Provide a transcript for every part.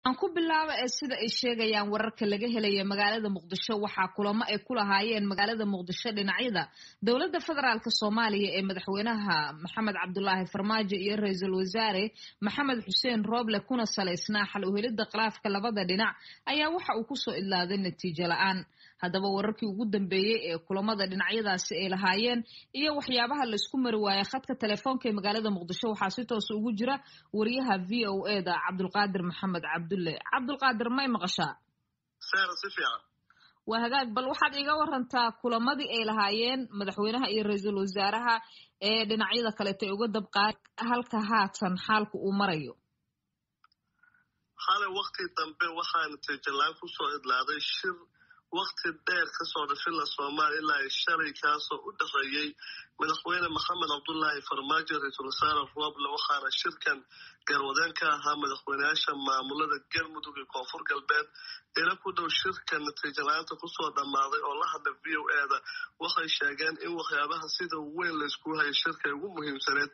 aan ku bilaabo sida ay sheegayaan wararka laga helaya magaalada Muqdisho waxaa kulamo ay ku lahaayeen magaalada Muqdisho dhinacyada dowladda federaalka Soomaaliya ee madaxweynaha Maxamed Cabdullaahi Farmaajo iyo ra'iisul wasaare Maxamed Xuseen Rooble kuna saleysnaa xal u helidda khilaafka labada dhinac ayaa waxa uu ku soo idlaaday natiijo la'aan. Haddaba wararkii ugu dambeeyay ee kulamada dhinacyadaasi ay lahaayeen iyo waxyaabaha la isku mari waayay khadka telefoonka ee magaalada Muqdisho waxaa si toos ugu jira wariyaha VOA da Cabdulqaadir Maxamed Cabdulqaadir may maqashaa si fiican waa hagaag bal waxaad iga warantaa kulamadii ay lahaayeen madaxweynaha iyo ra'iisul wasaaraha ee dhinacyada kale ay uga dabqaad halka haatan xaalku uu marayo. xalay waqti dambe waxaan natiijalaan ku soo idlaaday shir waqti dheer ka soo dhafila Soomaaliya ilaa shalay kaasoo u dhaxeeyay madaxweyne Maxamed Cabdullaahi Farmaajo ra'iisul wasaare Rooble waxaana shirkan garwadeen ka ahaa madaxweynayaasha maamulada Galmudug iyo Koonfur Galbeed ila ku dhow shirkan natiijalaanta ku soo dhamaaday oo la hadla VOA da waxay sheegeen in waxyaabaha sida weyn la isku hayo shirka ugu muhiimsaneed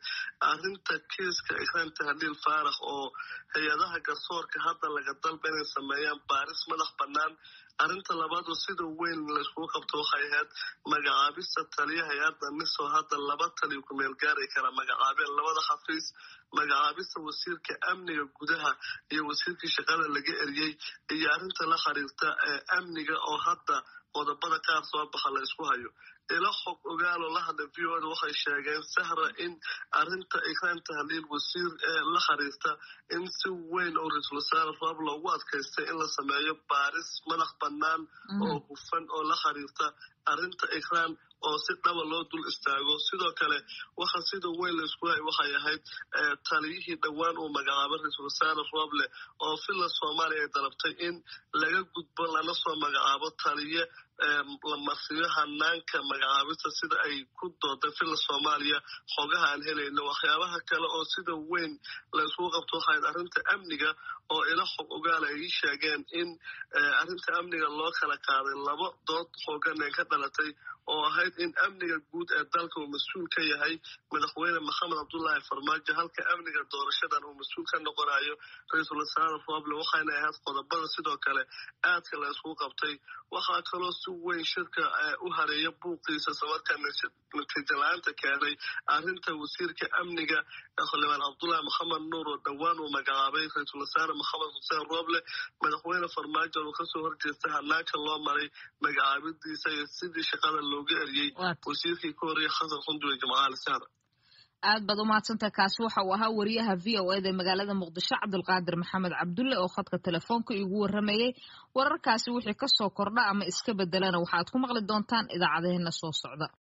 arrinta kiiska Ikraan Tahliil Faarax oo hay'adaha garsoorka hadda laga dalbay inay sameeyaan baaris madax bannaan. arrinta labaad oo sida weyn la isku qabto waxay ahayd magacaabista taliyaha hay'adda NISO hadda laba taliyo ku meel gaari kara magacaabeen labada xafiis magacaabista wasiirka amniga gudaha iyo wasiirka shaqada laga eriyay iyo arrinta la xiriirta amniga oo hadda qodobada qaar soo baxa la isku hayo. ila xog ogaalo la hadla VOA da waxay sheegeen sahra in arrinta Ikraan Tahliil wasiir la xiriirta in si weyn oo ra'iisul wasaare Rooble loogu adkaystay in la sameeyo baaris madax bannaan oo hufan oo la xiriirta arrinta Ikraan oo si dhaba loo dul istaago. sidoo kale waxa sida weyn la isku hayay waxay ahayd taliyihii dhawaan uu magacaabay ra'iisul wasaare Rooble oo filla Soomaaliya dalabtay in laga gudbo lana soo magacaabo taliye la marsiyo hanaanka magacaabista sida ay ku dooday filla Soomaaliya xogaha aan helayno. waxyaabaha kale oo sida weyn la isku qabto waxay arrinta amniga oo ila xog ogaal ay sheegeen in arrinta amniga loo kala qaaday laba dood xooggan ee ka dhalatay oo ahayd in amniga guud ee dalka uu mas'uul ka yahay madaxweyne Maxamed Cabdullaahi Farmaajo halka amniga doorashadan uu mas'uul ka noqonayo ra'iisul wasaare Rooble waxayna ahayd qodobada sidoo kale aadka la isku qabtay. waxaa kaloo si weyn shirka u hareeya buuqiisa samarkan natiijalaanta keenay arrinta wasiirka amniga xildhibaan Cabdullaahi Maxamed Nuur oo dhawaan uu magacaabay ra'iisul wasaare Maxamed Xuseen Rooble madaxweyne Farmaajo oo ka soo horjeestay hanaanka loo maray magacaabidiisa iyo sidii shaqada looga eriyay wasiirkii Kooriya Xasan Xunduwe Jimcaale Sahra. aad baad u mahadsantahay kaasi waxa uu ahaa wariyaha VOA da magaalada Muqdisho Cabdulqaadir Maxamed Cabdulle oo khadka telefoonka igu waramayay wararkaasi wixii ka soo kordha ama iska bedelana waxaad ku maqli doontaan idaacadeena soo socda.